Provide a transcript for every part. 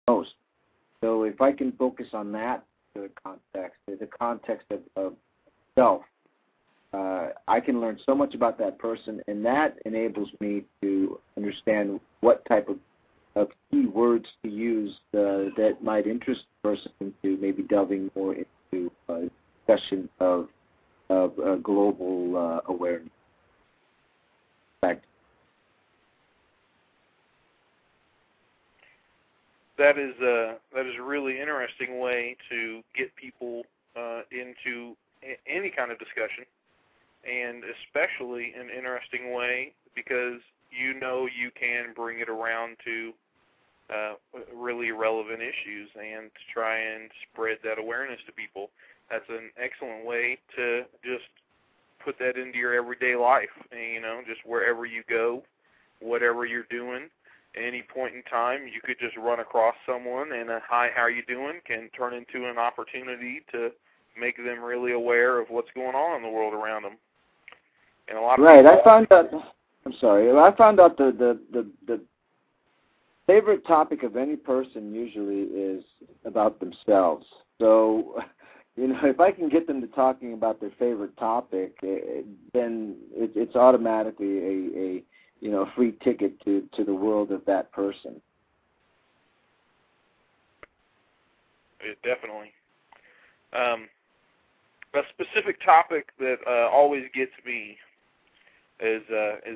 most. So if I can focus on that the context of self, I can learn so much about that person, and that enables me to understand what type of key words to use that might interest the person into maybe delving more into a discussion of global awareness. That is a really interesting way to get people into any kind of discussion, and especially an interesting way because you know you can bring it around to really relevant issues and to try and spread that awareness to people. That's an excellent way to just put that into your everyday life, and, just wherever you go, whatever you're doing. At any point in time, you could just run across someone, and a "hi, how are you doing" can turn into an opportunity to make them really aware of what's going on in the world around them. And a lot of people, I found out. I'm sorry. I found out the favorite topic of any person usually is about themselves. So, if I can get them to talking about their favorite topic, then it's automatically a free ticket to the world of that person. Definitely. A specific topic that always gets me is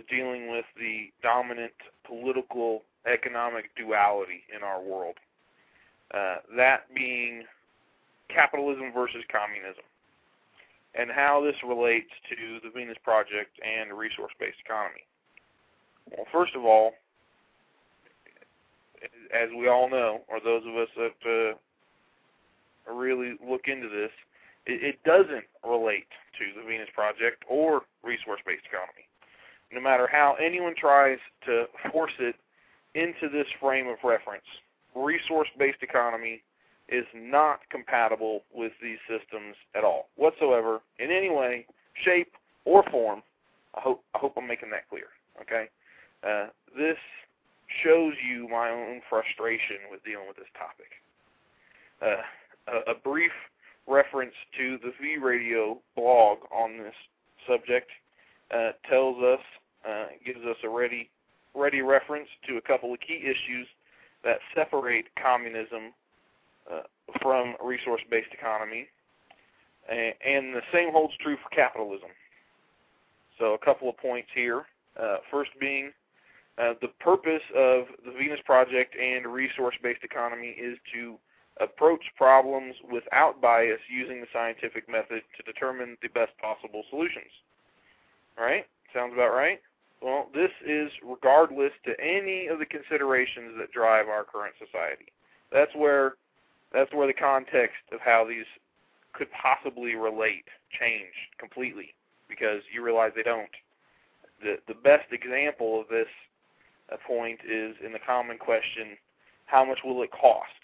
dealing with the dominant political economic duality in our world. That being capitalism versus communism, and how this relates to the Venus Project and the resource-based economy. Well, first of all, as we all know, or those of us that really look into this, it doesn't relate to the Venus Project or resource-based economy. No matter how anyone tries to force it into this frame of reference, resource-based economy is not compatible with these systems at all, whatsoever, in any way, shape, or form. I hope I'm making that clear, okay? This shows you my own frustration with dealing with this topic. A brief reference to the V Radio blog on this subject tells us, gives us a ready reference to a couple of key issues that separate communism from resource-based economy, and the same holds true for capitalism. So a couple of points here. First being, the purpose of the Venus Project and resource-based economy is to approach problems without bias using the scientific method to determine the best possible solutions. All right? Sounds about right? Well, this is regardless to any of the considerations that drive our current society. That's where the context of how these could possibly relate change completely, because you realize they don't. The best example of this point is in the common question, how much will it cost?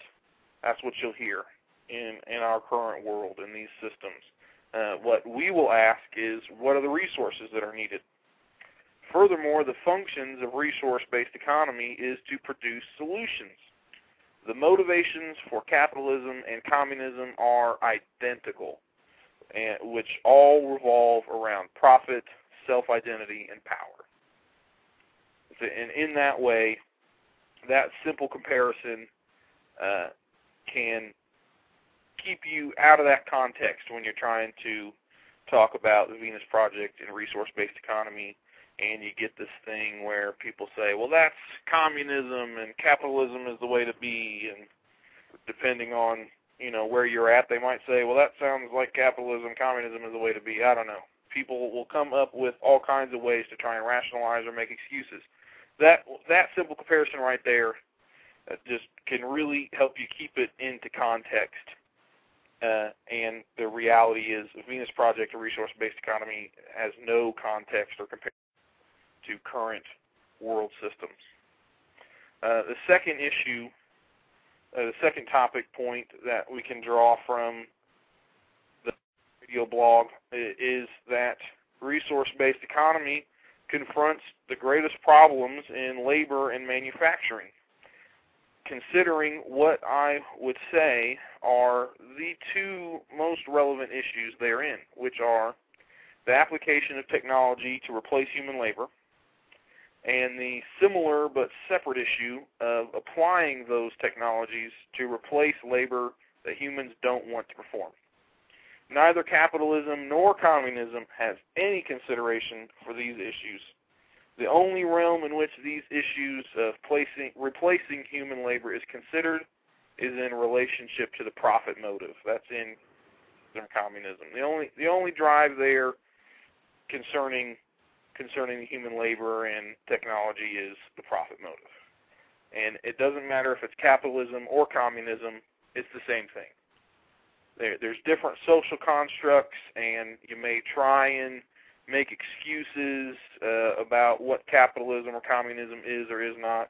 That's what you'll hear in our current world, in these systems. What we will ask is, what are the resources that are needed? Furthermore, the functions of resource-based economy is to produce solutions. The motivations for capitalism and communism are identical, which all revolve around profit, self-identity, and power. And in that way, that simple comparison can keep you out of that context when you're trying to talk about the Venus Project and resource-based economy, and you get this thing where people say, well, that's communism and capitalism is the way to be, and depending on, where you're at, they might say, well, that sounds like capitalism, communism is the way to be. I don't know. People will come up with all kinds of ways to try and rationalize or make excuses. That simple comparison right there just can really help you keep it into context. And the reality is the Venus Project or resource-based economy has no context or comparison to current world systems. The second issue, the second topic point that we can draw from the video blog is that resource-based economy confronts the greatest problems in labor and manufacturing. considering what I would say are the two most relevant issues therein, which are the application of technology to replace human labor and the similar but separate issue of applying those technologies to replace labor that humans don't want to perform. Neither capitalism nor communism has any consideration for these issues. The only realm in which these issues of replacing human labor is considered is in relationship to the profit motive. That's in communism. The only drive there concerning human labor and technology is the profit motive. And it doesn't matter if it's capitalism or communism, it's the same thing. There's different social constructs, and you may try and make excuses about what capitalism or communism is or is not,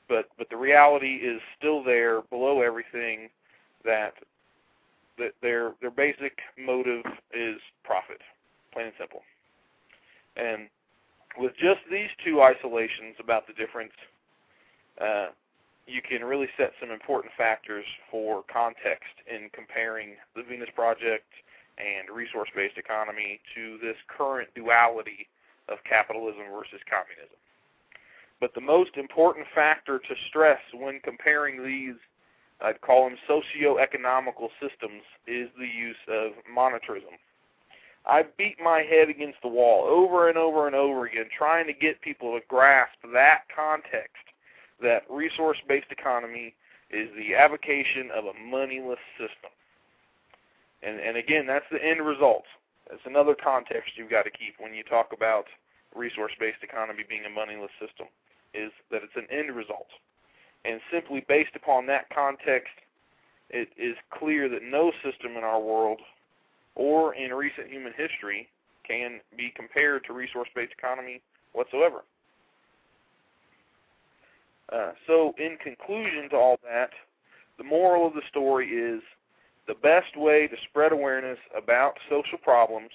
but the reality is still there below everything, that their basic motive is profit, plain and simple. And with just these two isolations about the difference, you can really set some important factors for context in comparing the Venus Project and resource-based economy to this current duality of capitalism versus communism. But the most important factor to stress when comparing these, I'd call them socio-economical systems, is the use of monetarism. I beat my head against the wall over and over and over again trying to get people to grasp that context, that resource-based economy is the avocation of a moneyless system. And again, that's the end result. That's another context you've got to keep when you talk about resource-based economy being a moneyless system, is that it's an end result. And simply based upon that context, it is clear that no system in our world or in recent human history can be compared to resource-based economy whatsoever. So in conclusion to all that, the moral of the story is the best way to spread awareness about social problems,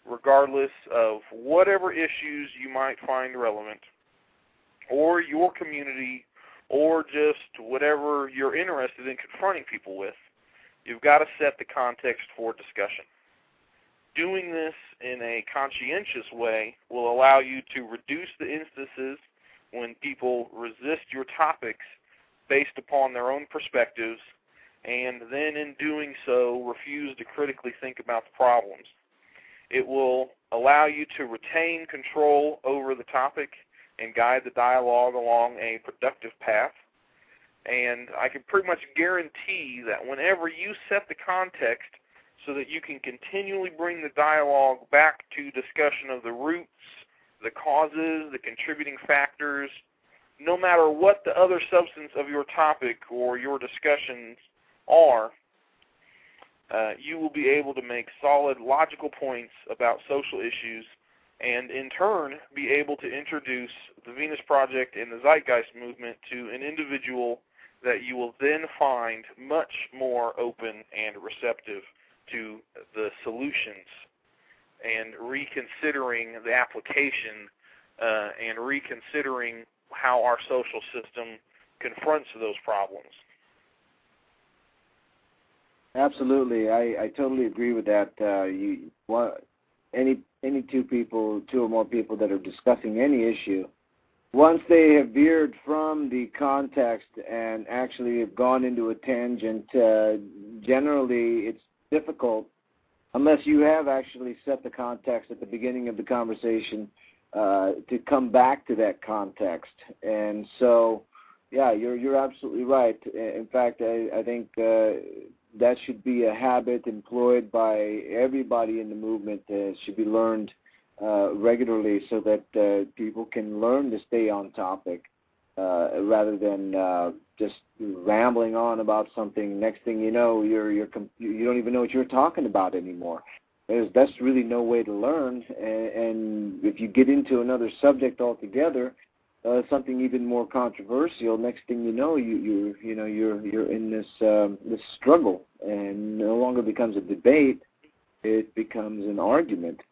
regardless of whatever issues you might find relevant, or your community, or just whatever you're interested in confronting people with, you've got to set the context for discussion. Doing this in a conscientious way will allow you to reduce the instances when people resist your topics based upon their own perspectives, and then in doing so refuse to critically think about the problems. It will allow you to retain control over the topic and guide the dialogue along a productive path. And I can pretty much guarantee that whenever you set the context so that you can continually bring the dialogue back to discussion of the roots, the causes, the contributing factors, no matter what the other substance of your topic or your discussions are, you will be able to make solid, logical points about social issues, and in turn be able to introduce the Venus Project and the Zeitgeist movement to an individual that you will then find much more open and receptive to the solutions and reconsidering the application and reconsidering how our social system confronts those problems. Absolutely, I totally agree with that. Any two or more people that are discussing any issue, once they have veered from the context and actually have gone into a tangent, generally it's difficult, unless you have actually set the context at the beginning of the conversation, to come back to that context. And so, yeah, you're absolutely right. In fact, I think that should be a habit employed by everybody in the movement. Should be learned regularly so that people can learn to stay on topic rather than just rambling on about something. Next thing you know, you don't even know what you're talking about anymore. That's really no way to learn. And if you get into another subject altogether, something even more controversial, next thing you know, you're in this struggle, and no longer becomes a debate. It becomes an argument.